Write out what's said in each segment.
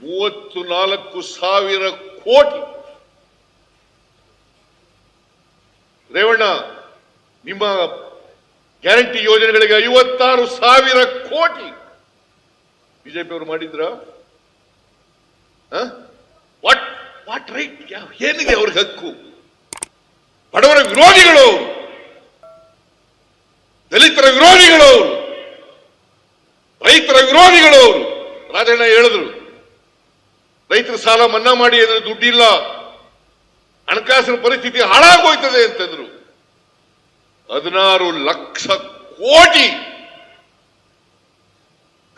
34,000 ಕೋಟಿ. ರೇವಣ್ಣ, ನಿಮ್ಮ ಗ್ಯಾರಂಟಿ ಯೋಜನೆಗಳಿಗೆ 56,000 ಕೋಟಿ ಬಿಜೆಪಿ ಅವರು ಮಾಡಿದ್ರ? What right? ಏನಿದೆ ಅವ್ರಿಗೆ ಹಕ್ಕು? ಬಡವರ ವಿರೋಧಿಗಳು, ದಲಿತರ ವಿರೋಧಿಗಳು, ರೈತರ ವಿರೋಧಿಗಳು. ರಾಜಣ್ಣ ಹೇಳಿದ್ರು, ರೈತರ ಸಾಲ ಮನ್ನಾ ಮಾಡಿ ಅಂದ್ರೆ ದುಡ್ಡಿಲ್ಲ, ಹಣಕಾಸಿನ ಪರಿಸ್ಥಿತಿ ಹಾಳಾಗೋಯ್ತದೆ ಅಂತಂದ್ರು. 16 ಲಕ್ಷ ಕೋಟಿ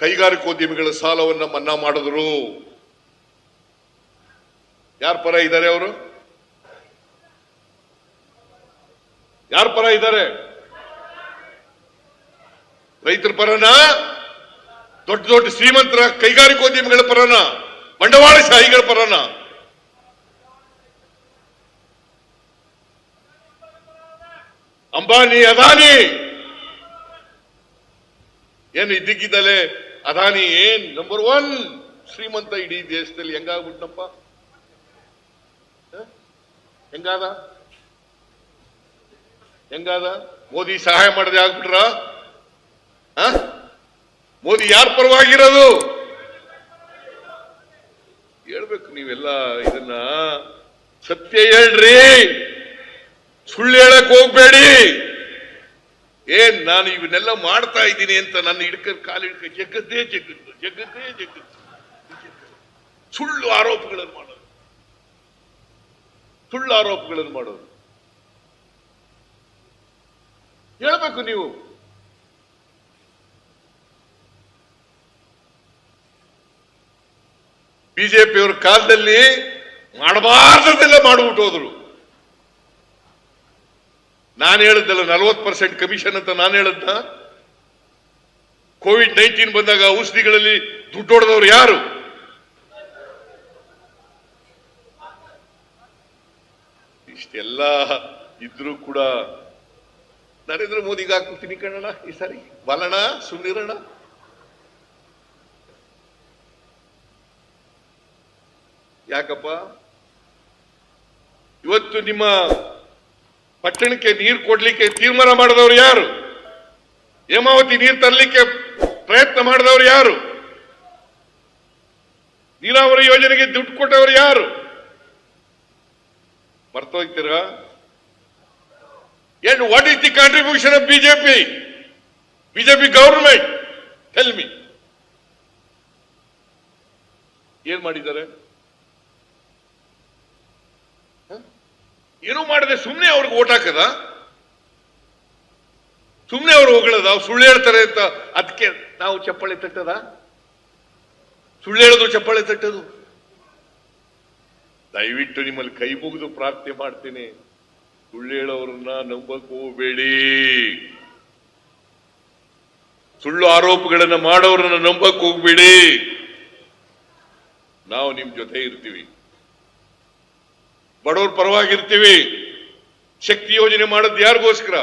ಕೈಗಾರಿಕೋದ್ಯಮಿಗಳ ಸಾಲವನ್ನ ಮನ್ನಾ ಮಾಡಿದ್ರು. ಯಾರ ಪರ ಇದ್ದಾರೆ ಅವರು? ಯಾರ ಪರ ಇದ್ದಾರೆ? ರೈತರ ಪರನ? ದೊಡ್ಡ ದೊಡ್ಡ ಶ್ರೀಮಂತರ ಕೈಗಾರಿಕೋದ್ಯಮಿಗಳ ಪರನ? ಬಂಡವಾಳಶಾಹಿಗಳ ಪರನ? ಅಂಬಾನಿ, ಅದಾನಿ ಏನು ಇದ್ದಕ್ಕಿದ್ದಲೇ ಅದಾನಿ ಏನ್ ನಂಬರ್ 1 ಶ್ರೀಮಂತ ಇಡೀ ದೇಶದಲ್ಲಿ ಹೆಂಗಾಗ್ಬಿಟ್ನಪ್ಪ? ಹೆಂಗಾದ? ಮೋದಿ ಸಹಾಯ ಮಾಡದೆ ಆಗ್ಬಿಟ್ರ? ಮೋದಿ ಯಾರ ಪರವಾಗಿರೋದು ಹೇಳ್ಬೇಕು ನೀವೆಲ್ಲ. ಇದನ್ನ ಸತ್ಯ ಹೇಳ್ರಿ, ಸುಳ್ಳು ಹೇಳಕ್ ಹೋಗ್ಬೇಡಿ. ನಾನು ಇವನ್ನೆಲ್ಲ ಮಾಡ್ತಾ ಇದ್ದೀನಿ ಅಂತ ನನ್ನ ಕಾಲು ಜಗದ್ದೇ ಜಗತ್ತು ಸುಳ್ಳು ಆರೋಪಗಳನ್ನು ಮಾಡೋದು ಹೇಳ್ಬೇಕು ನೀವು. ಬಿಜೆಪಿಯವರ ಕಾಲದಲ್ಲಿ ಮಾಡಬಾರ್ದದೆಲ್ಲ ಮಾಡ್ಬಿಟ್ಟು ಹೋದ್ರು. ನಾನು ಹೇಳಿದ್ದಲ್ಲ 40% ಕಮಿಷನ್ ಅಂತ ನಾನು ಹೇಳದ್ದ. ಕೋವಿಡ್-19 ಬಂದಾಗ ಔಷಧಿಗಳಲ್ಲಿ ದುಡ್ಡು ಹೊಡೆದವರು ಯಾರು? ಇಷ್ಟೆಲ್ಲ ಇದ್ರೂ ಕೂಡ ನರೇಂದ್ರ ಮೋದಿಗೆ ಹಾಕ್ಬಿಡ್ತೀನಿ ಕಣಣ್ಣ ಈ ಸಾರಿ. ಬಲಣ ಸುಮ್ನಿರಣ್ಣ. ಯಾಕಪ್ಪ? ಇವತ್ತು ನಿಮ್ಮ ಪಟ್ಟಣಕ್ಕೆ ನೀರು ಕೊಡ್ಲಿಕ್ಕೆ ತೀರ್ಮಾನ ಮಾಡಿದವರು ಯಾರು? ಹೇಮಾವತಿ ನೀರು ತರಲಿಕ್ಕೆ ಪ್ರಯತ್ನ ಮಾಡಿದವರು ಯಾರು? ನೀರಾವರಿ ಯೋಜನೆಗೆ ದುಡ್ಡು ಕೊಟ್ಟವರು ಯಾರು? ಮರ್ತೋಗ್ತೀರಾ? And what is the contribution of BJP government? Tell me. ಏನ್ ಮಾಡಿದ್ದಾರೆ? ಏನೂ ಮಾಡದೆ ಸುಮ್ಮನೆ ಅವ್ರಿಗೆ ಓಟ್ ಹಾಕದ? ಸುಮ್ಮನೆ ಅವ್ರು ಹೊಗಳದ? ಸುಳ್ಳು ಹೇಳ್ತಾರೆ ಅಂತ ಅದಕ್ಕೆ ನಾವು ಚಪ್ಪಾಳೆ ತಟ್ಟದ? ಸುಳ್ಳು ಹೇಳೋದು ಚಪ್ಪಾಳೆ ತಟ್ಟದು? ದಯವಿಟ್ಟು ನಿಮ್ಮಲ್ಲಿ ಕೈ ಮುಗಿದು ಪ್ರಾರ್ಥನೆ ಮಾಡ್ತೀನಿ, ಸುಳ್ಳು ಹೇಳೋರನ್ನ ನಂಬಕ್ ಹೋಗಬೇಡಿ. ಸುಳ್ಳು ಆರೋಪಗಳನ್ನ ಮಾಡೋರನ್ನ ನಂಬಕ್ ಹೋಗ್ಬೇಡಿ. ನಾವು ನಿಮ್ ಜೊತೆ ಇರ್ತೀವಿ, ಬಡವ್ರ ಪರವಾಗಿರ್ತೀವಿ. ಶಕ್ತಿ ಯೋಜನೆ ಮಾಡೋದು ಯಾರಿಗೋಸ್ಕರ?